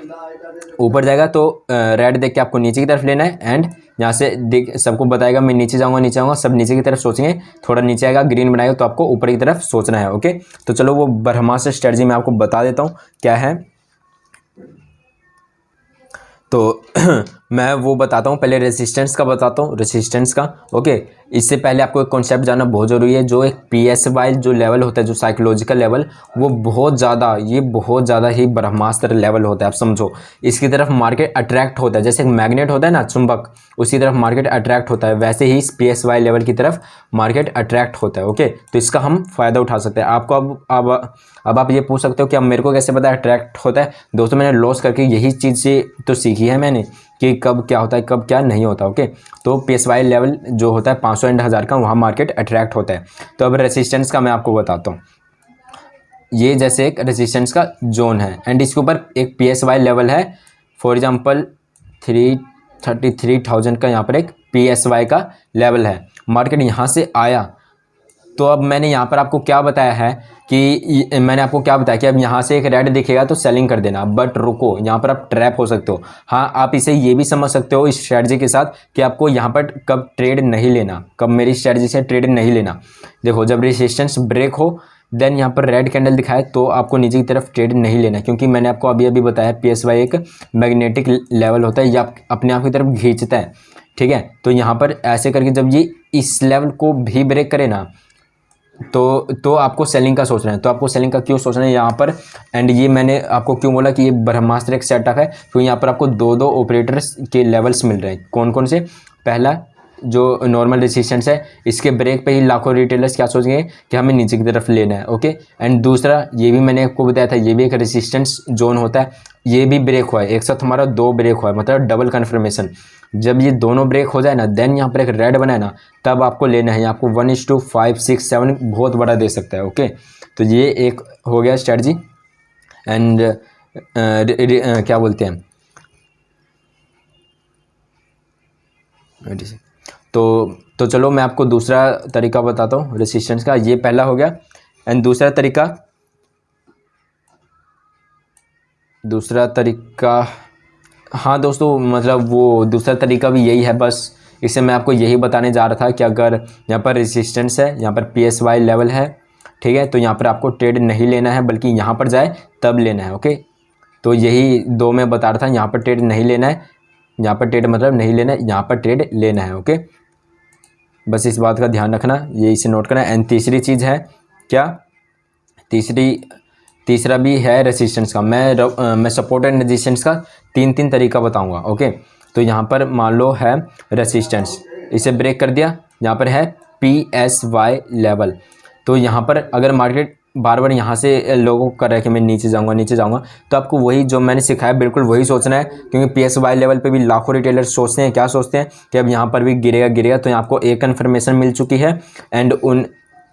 Speaker 1: ऊपर जाएगा तो रेड देख के आपको नीचे की तरफ लेना है। एंड यहाँ से देख सबको बताएगा मैं नीचे जाऊँगा, सब नीचे की तरफ सोचेंगे, थोड़ा नीचे आएगा ग्रीन बनाएगा तो आपको ऊपर की तरफ सोचना है, ओके। तो चलो वो ब्रह्मास्त्र स्ट्रेटजी मैं आपको बता देता हूँ क्या है। तो मैं वो बताता हूँ, पहले रेजिस्टेंस का बताता हूँ, रेजिस्टेंस का, ओके। इससे पहले आपको एक कॉन्सेप्ट जानना बहुत ज़रूरी है, जो एक PSY जो लेवल होता है, जो साइकोलॉजिकल लेवल, वो बहुत ज़्यादा ही ब्रह्मास्त्र लेवल होता है। आप समझो, इसकी तरफ मार्केट अट्रैक्ट होता है, जैसे एक मैग्नेट होता है ना, चुंबक, उसी तरफ मार्केट अट्रैक्ट होता है, वैसे ही इस PSY लेवल की तरफ मार्केट अट्रैक्ट होता है, ओके। तो इसका हम फ़ायदा उठा सकते हैं। आपको अब आप ये पूछ सकते हो कि अब मेरे को कैसे पता अट्रैक्ट होता है। दोस्तों मैंने लॉस करके यही चीज़ से तो सीखी है मैंने कि कब क्या होता है कब क्या नहीं होता, ओके। तो PSY लेवल जो होता है 500 एंड 1000 का, वहाँ मार्केट अट्रैक्ट होता है। तो अब रेजिस्टेंस का मैं आपको बताता हूँ। ये जैसे एक रेजिस्टेंस का जोन है एंड इसके ऊपर एक PSY लेवल है, फॉर एग्जांपल 33,000 का यहाँ पर एक PSY का लेवल है। मार्केट यहाँ से आया तो अब मैंने यहाँ पर आपको क्या बताया है कि अब यहाँ से एक रेड दिखेगा तो सेलिंग कर देना, बट रुको, यहाँ पर आप ट्रैप हो सकते हो। हाँ, आप इसे ये भी समझ सकते हो इस स्ट्रेटजी के साथ कि आपको यहाँ पर कब ट्रेड नहीं लेना, कब मेरी स्ट्रेटजी से ट्रेड नहीं लेना। देखो, जब रेजिस्टेंस ब्रेक हो देन यहाँ पर रेड कैंडल दिखाए तो आपको नीचे की तरफ ट्रेड नहीं लेना, क्योंकि मैंने आपको अभी बताया PSY एक मैग्नेटिक लेवल होता है, या अपने आप की तरफ खींचता है। ठीक है। तो यहाँ पर ऐसे करके जब ये इस लेवल को भी ब्रेक करे ना तो आपको सेलिंग का सोचना है। तो आपको सेलिंग का क्यों सोचना है यहाँ पर, एंड ये मैंने आपको क्यों बोला कि ये ब्रह्मास्त्र एक सेटअप है, क्योंकि यहाँ पर आपको दो ऑपरेटर्स के लेवल्स मिल रहे हैं। कौन कौन से? पहला जो नॉर्मल रेजिस्टेंस है, इसके ब्रेक पे ही लाखों रिटेलर्स क्या सोचेंगे कि हमें नीचे की तरफ लेना है, ओके। एंड दूसरा ये भी मैंने आपको बताया था, ये भी एक रेजिस्टेंस जोन होता है, ये भी ब्रेक हुआ है, एक साथ हमारा 2 ब्रेक हुआ है, मतलब डबल कन्फर्मेशन। जब ये दोनों ब्रेक हो जाए ना, देन यहाँ पर एक रेड बना है ना, तब आपको लेना है। आपको 1:5, 6, 7 बहुत बड़ा दे सकता है, ओके। तो ये एक हो गया स्ट्रेटजी। एंड क्या बोलते हैं, तो चलो मैं आपको दूसरा तरीका बताता हूँ रेसिस्टेंस का। ये पहला हो गया। एंड दूसरा तरीका हाँ दोस्तों, मतलब वो दूसरा तरीका भी यही है। बस इससे मैं आपको यही बताने जा रहा था कि अगर यहाँ पर रेसिस्टेंस है, यहाँ पर PSY लेवल है, ठीक है, तो यहाँ पर आपको ट्रेड नहीं लेना है, बल्कि यहाँ पर जाए तब लेना है, ओके। तो यही 2 मैं बता रहा था, यहाँ पर ट्रेड नहीं लेना है, यहाँ पर ट्रेड मतलब नहीं लेना है, यहाँ पर ट्रेड लेना है, ओके। बस इस बात का ध्यान रखना, ये इसे नोट करना। एंड तीसरी चीज़ है क्या, तीसरा भी है रेसिस्टेंस का। मैं सपोर्ट एंड रेजिस्टेंस का 3 तरीका बताऊंगा, ओके। तो यहाँ पर मान लो है रेसिस्टेंस, इसे ब्रेक कर दिया, यहाँ पर है PSY लेवल। तो यहाँ पर अगर मार्केट बार बार यहाँ से लोगों को कर रहा है कि मैं नीचे जाऊँगा, तो आपको वही जो मैंने सिखाया बिल्कुल वही सोचना है, क्योंकि PSY लेवल पे भी लाखों रिटेलर्स सोचते हैं, क्या सोचते हैं कि अब यहाँ पर भी गिरेगा। तो आपको एक कन्फर्मेशन मिल चुकी है, एंड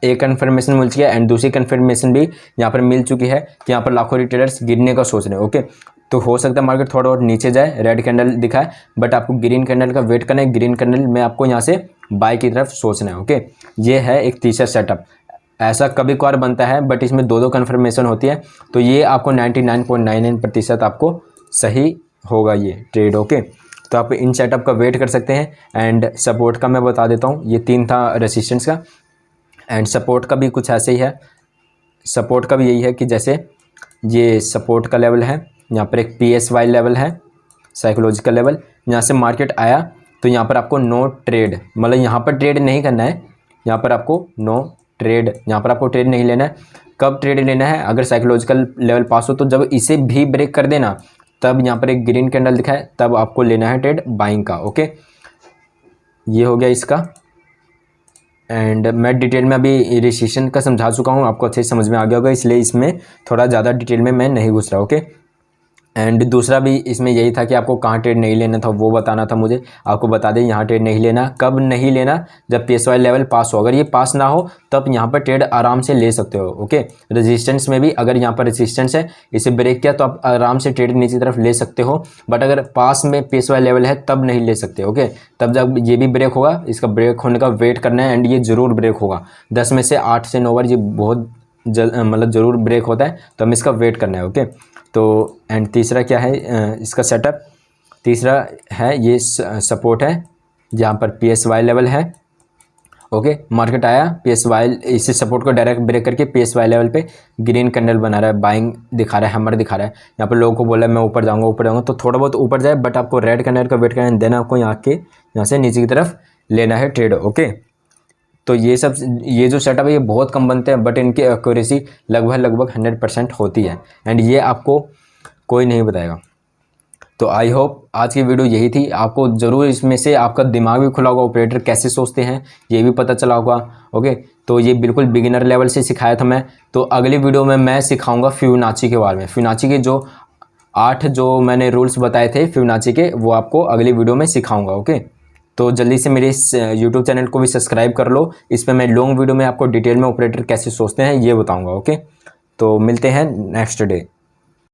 Speaker 1: एक कन्फर्मेशन मिल चुकी है, एंड दूसरी कन्फर्मेशन भी यहाँ पर मिल चुकी है कि यहाँ पर लाखों रिटेलर्स गिरने का सोच रहे हैं, ओके। तो हो सकता है मार्केट थोड़ा और नीचे जाए, रेड कैंडल दिखाए, बट आपको ग्रीन कैंडल का वेट करना है। ग्रीन कैंडल में आपको यहाँ से बाय की तरफ सोचना है, ओके। ये है एक तीसरा सेटअप। ऐसा कभी कभार बनता है, बट इसमें 2 कन्फर्मेशन होती है, तो ये आपको 99.99% आपको सही होगा ये ट्रेड, ओके। तो आप इन सेटअप का वेट कर सकते हैं। एंड सपोर्ट का मैं बता देता हूँ, ये 3 था रेसिस्टेंस का। एंड सपोर्ट का भी कुछ ऐसे ही है। सपोर्ट का भी यही है कि जैसे ये सपोर्ट का लेवल है, यहाँ पर एक PSY लेवल है, साइकोलॉजिकल लेवल। यहाँ से मार्केट आया तो यहाँ पर आपको नो ट्रेड, मतलब यहाँ पर ट्रेड नहीं करना है, यहाँ पर आपको नो ट्रेड, यहाँ पर आपको ट्रेड नहीं लेना है। कब ट्रेड लेना है? अगर साइकोलॉजिकल लेवल पास हो, तो जब इसे भी ब्रेक कर देना, तब यहाँ पर एक ग्रीन कैंडल दिखाए, तब आपको लेना है ट्रेड बाइंग का, ओके। ये हो गया इसका। एंड मैं डिटेल में अभी रेजिस्टेंस का समझा चुका हूँ, आपको अच्छे से समझ में आ गया होगा, इसलिए इसमें थोड़ा ज़्यादा डिटेल में मैं नहीं घुस रहा, ओके। एंड दूसरा भी इसमें यही था कि आपको कहाँ ट्रेड नहीं लेना था वो बताना था मुझे। आपको बता दें यहाँ ट्रेड नहीं लेना। कब नहीं लेना? जब PSY लेवल पास हो। अगर ये पास ना हो तब यहाँ पर ट्रेड आराम से ले सकते हो, ओके। रेजिस्टेंस में भी अगर यहाँ पर रेजिस्टेंस है, इसे ब्रेक किया तो आप आराम से ट्रेड नीचे तरफ ले सकते हो, बट अगर पास में PSY लेवल है तब नहीं ले सकते, ओके। तब जब ये भी ब्रेक होगा, इसका ब्रेक होने का वेट करना है, एंड ये ज़रूर ब्रेक होगा। 10 में से 8 से 9 बार ये बहुत मतलब ज़रूर ब्रेक होता है, तो हमें इसका वेट करना है, ओके। तो एंड तीसरा क्या है इसका सेटअप? तीसरा है ये सपोर्ट है, जहाँ पर PSY लेवल है, ओके। मार्केट आया, PSY इसी सपोर्ट को डायरेक्ट ब्रेक करके PSY लेवल पे ग्रीन कैंडल बना रहा है, बाइंग दिखा रहा है, हैमर दिखा रहा है। यहाँ पर लोगों को बोला है मैं ऊपर जाऊँगा, तो थोड़ा बहुत ऊपर जाए, बट आपको रेड कैंडल का वेट करना है, देन आपको यहाँ से नीचे की तरफ लेना है ट्रेड, ओके। तो ये जो सेटअप है ये बहुत कम बनते हैं, बट इनकी एक्यूरेसी लगभग 100% होती है, एंड ये आपको कोई नहीं बताएगा। तो आई होप आज की वीडियो यही थी। आपको ज़रूर इसमें से आपका दिमाग भी खुला होगा, ऑपरेटर कैसे सोचते हैं ये भी पता चला होगा, ओके। तो ये बिल्कुल बिगिनर लेवल से सिखाया था मैं। तो अगली वीडियो में मैं सिखाऊंगा फिबोनाची के बारे में। फिबोनाची के जो 8 जो मैंने रूल्स बताए थे फिबोनाची के, वो आपको अगली वीडियो में सिखाऊंगा, ओके। तो जल्दी से मेरे इस यूट्यूब चैनल को भी सब्सक्राइब कर लो। इस पर मैं लॉन्ग वीडियो में आपको डिटेल में ऑपरेटर कैसे सोचते हैं ये बताऊंगा, ओके। तो मिलते हैं नेक्स्ट डे।